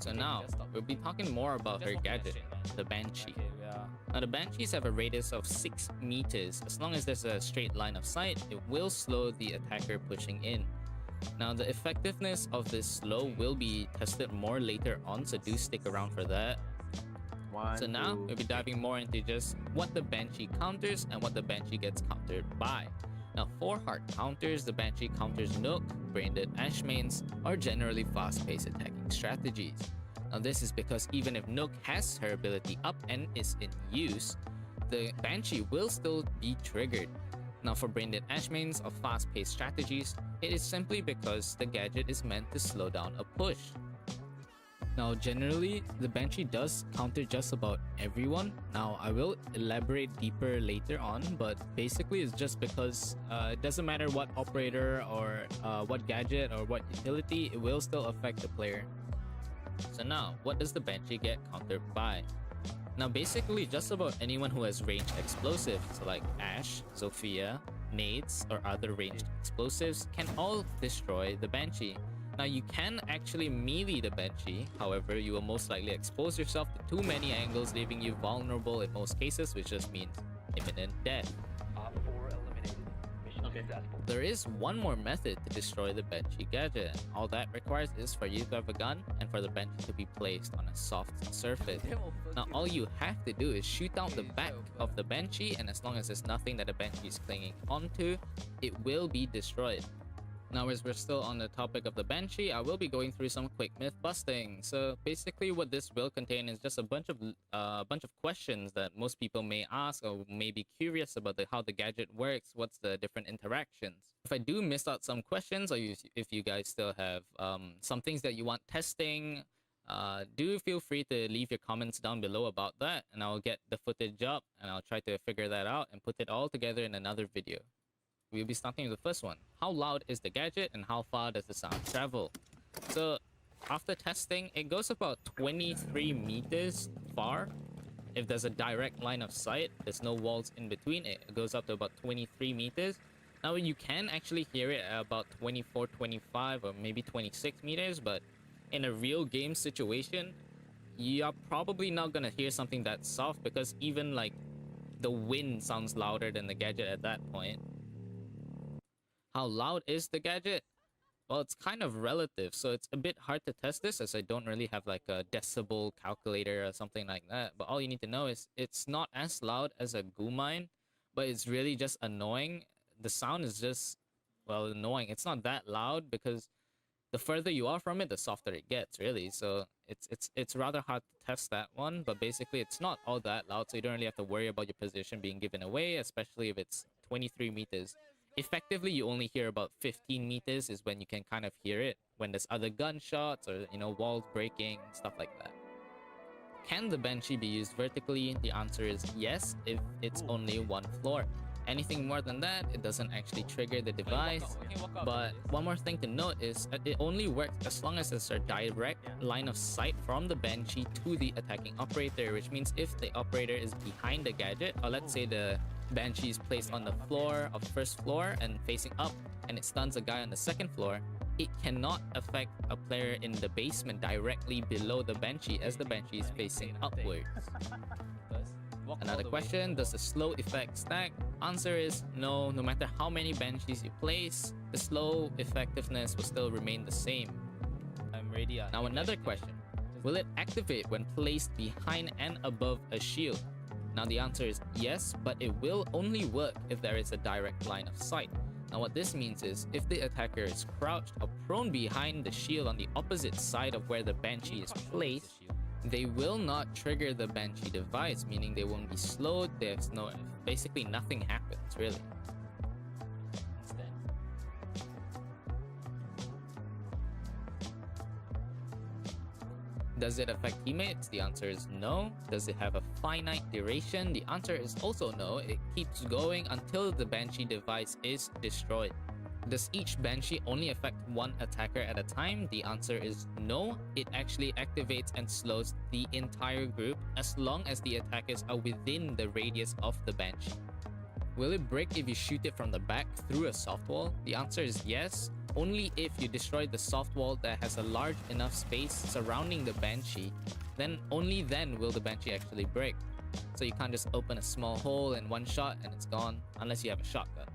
So now, we'll be talking more about her gadget, the Banshee. Now the Banshees have a radius of 6 meters. As long as there's a straight line of sight, it will slow the attacker pushing in. Now the effectiveness of this slow will be tested more later on, so do stick around for that. So now, we'll be diving more into just what the Banshee counters and what the Banshee gets countered by. Now, for hard counters, the Banshee counters Nook, Braindead Ashmains, or generally fast-paced attacking strategies. Now, this is because even if Nook has her ability up and is in use, the Banshee will still be triggered. Now, for Braindead Ashmains of fast-paced strategies, it is simply because the gadget is meant to slow down a push. Now, generally, the Banshee does counter just about everyone. Now, I will elaborate deeper later on, but basically it's just because it doesn't matter what operator or what gadget or what utility, it will still affect the player. So now, what does the Banshee get countered by? Now, basically, just about anyone who has ranged explosives, so like Ash, Sophia, nades, or other ranged explosives can all destroy the Banshee. Now, you can actually melee the Banshee, however, you will most likely expose yourself to too many angles, leaving you vulnerable in most cases, which just means imminent death. There is one more method to destroy the Banshee gadget. All that requires is for you to have a gun and for the Banshee to be placed on a soft surface. Now, all you have to do is shoot out the back of the Banshee, and as long as there's nothing that the Banshee is clinging onto, it will be destroyed. Now, as we're still on the topic of the Banshee, I will be going through some quick myth busting. So basically what this will contain is just a bunch of questions that most people may ask or may be curious about how the gadget works, what's the different interactions. If I do miss out some questions, or if you guys still have some things that you want testing, do feel free to leave your comments down below about that, and I'll get the footage up and I'll try to figure that out and put it all together in another video. We'll be starting with the first one. How loud is the gadget and how far does the sound travel? So after testing, it goes about 23 meters far. If there's a direct line of sight, there's no walls in between, it goes up to about 23 meters. Now you can actually hear it at about 24, 25 or maybe 26 meters, but in a real game situation, you're probably not gonna hear something that soft because even like the wind sounds louder than the gadget at that point. How loud is the gadget? Well, it's kind of relative, so it's a bit hard to test this as I don't really have like a decibel calculator or something like that. But all you need to know is it's not as loud as a goo mine, but it's really just annoying. The sound is just, well, annoying. It's not that loud because the further you are from it, the softer it gets, really. So it's rather hard to test that one, but basically it's not all that loud, so you don't really have to worry about your position being given away, especially if it's 23 meters. Effectively, you only hear about 15 meters is when you can kind of hear it, when there's other gunshots or, you know, walls breaking, stuff like that. Can the Banshee be used vertically? The answer is yes, if it's only one floor. Anything more than that, it doesn't actually trigger the device. But one more thing to note is it only works as long as there's a direct line of sight from the Banshee to the attacking operator, which means if the operator is behind the gadget, or let's say the Banshee is placed on the floor of the first floor and facing up, and it stuns a guy on the second floor, it cannot affect a player in the basement directly below the Banshee as the Banshee is facing upwards. Another question, does the slow effect stack? Answer is no. No matter how many Banshees you place, the slow effectiveness will still remain the same. I'm ready. Now another question, will it activate when placed behind and above a shield? Now the answer is yes, but it will only work if there is a direct line of sight. Now what this means is, if the attacker is crouched or prone behind the shield on the opposite side of where the Banshee is placed, they will not trigger the Banshee device, meaning they won't be slowed, there's no, basically nothing happens, really. Does it affect teammates? The answer is no. Does it have a finite duration? The answer is also no. It keeps going until the Banshee device is destroyed. Does each Banshee only affect one attacker at a time? The answer is no. It actually activates and slows the entire group as long as the attackers are within the radius of the Banshee. Will it break if you shoot it from the back through a soft wall? The answer is yes, only if you destroy the soft wall that has a large enough space surrounding the Banshee, then only then will the Banshee actually break. So you can't just open a small hole in one shot and it's gone, unless you have a shotgun.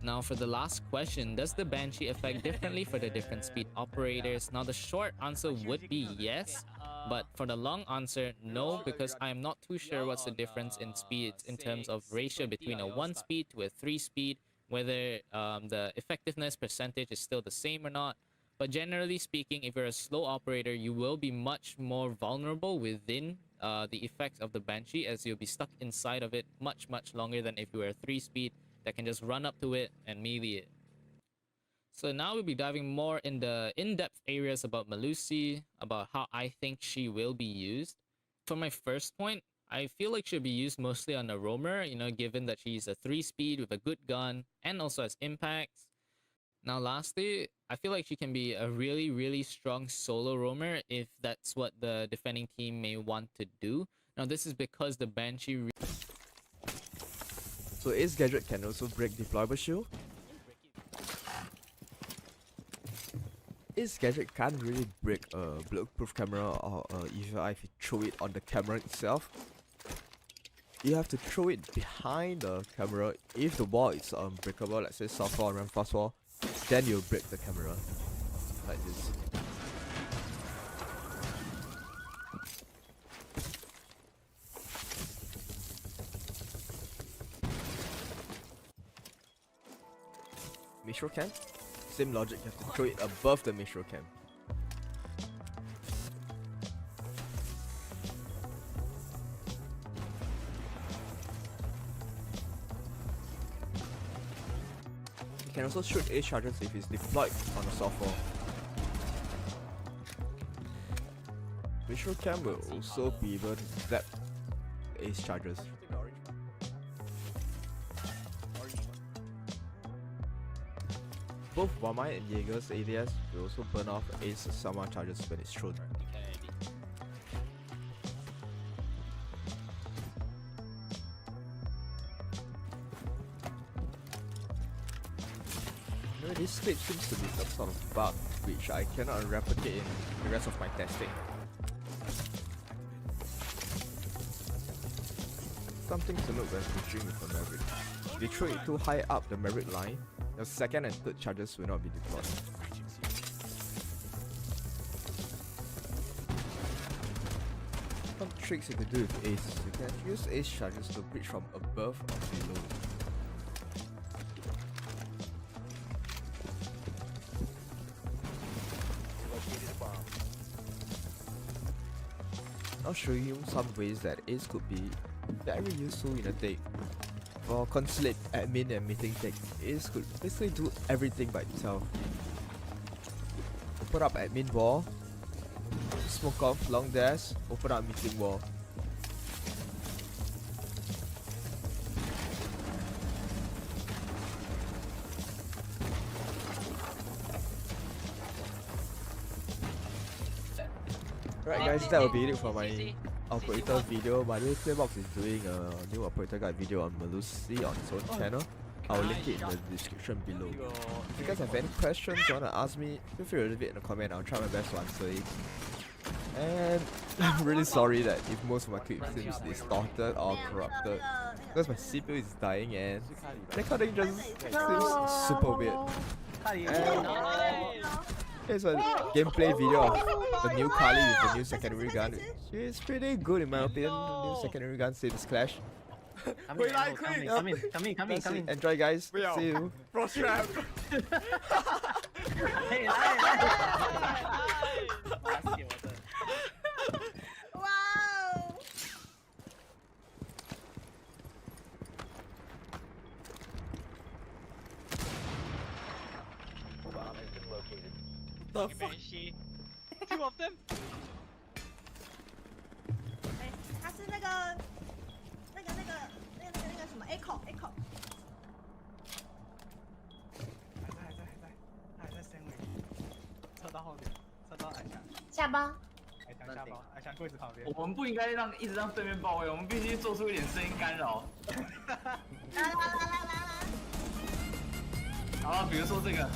Now for the last question, does the Banshee affect differently for the different speed operators? Now the short answer would be yes, but for the long answer, no, because I am not too sure what's the difference in speeds in terms of ratio between a 1 speed to a 3 speed, whether the effectiveness percentage is still the same or not. But generally speaking, if you're a slow operator, you will be much more vulnerable within the effects of the Banshee, as you'll be stuck inside of it much longer than if you were a 3 speed that can just run up to it and melee it. So now we'll be diving more in the in-depth areas about Melusi, about how I think she will be used. For my first point, I feel like she'll be used mostly on a roamer, you know, given that she's a 3 speed with a good gun and also has impacts. Now lastly, I feel like she can be a really strong solo roamer if that's what the defending team may want to do. Now this is because the Banshee... So Ace Gadget can also break deployable shield. Ace Gadget can't really break a bulletproof camera or even if you throw it on the camera itself. You have to throw it behind the camera. If the wall is unbreakable, let's say soft wall or reinforced wall, then you'll break the camera. Like this. Metro cam? Same logic, you have to throw it above the metro cam. You can also shoot ace charges if it's deployed on a soft wall. Metro cam will also be able to zap ace charges. Both Wamai and Jaeger's ADS will also burn off ace Sama charges when it's thrown. You know, this stage seems to be some sort of bug which I cannot replicate in the rest of my testing. Something to note when switching with a Maverick. If you throw it too high up the Maverick line, your second and third charges will not be deployed. Some tricks you can do with ace. You can use ace charges to breach from above or below. I'll show you some ways that ace could be very useful in a take. For consulate, admin and meeting take, Ace could basically do everything by itself. Open up admin wall, smoke off long dash, open up meeting wall. Right guys, that will be it for my operator video. By the way, Playbox is doing a new operator guide video on Melusi on its own channel. I'll link it in the description below. If you guys have any questions you want to ask me, feel free to leave it in the comment. I'll try my best to answer it. And I'm really sorry that if most of my clips seems distorted or corrupted, because my CPU is dying and recording just seems super weird. Here's a gameplay video of the new Kali with the new secondary gun. It's pretty good in my opinion. The new secondary gun saves Clash. Come in. Enjoy guys. See you. Frost trap. Wow. The fuck? Two of them. 哎，他是那个什么 A 口。还在身位，撤到后面，撤到矮墙，下巴。矮墙下包，矮墙柜子旁边。我们不应该一直让对面包围，我们必须做出一点声音干扰。来。好，比如说这个。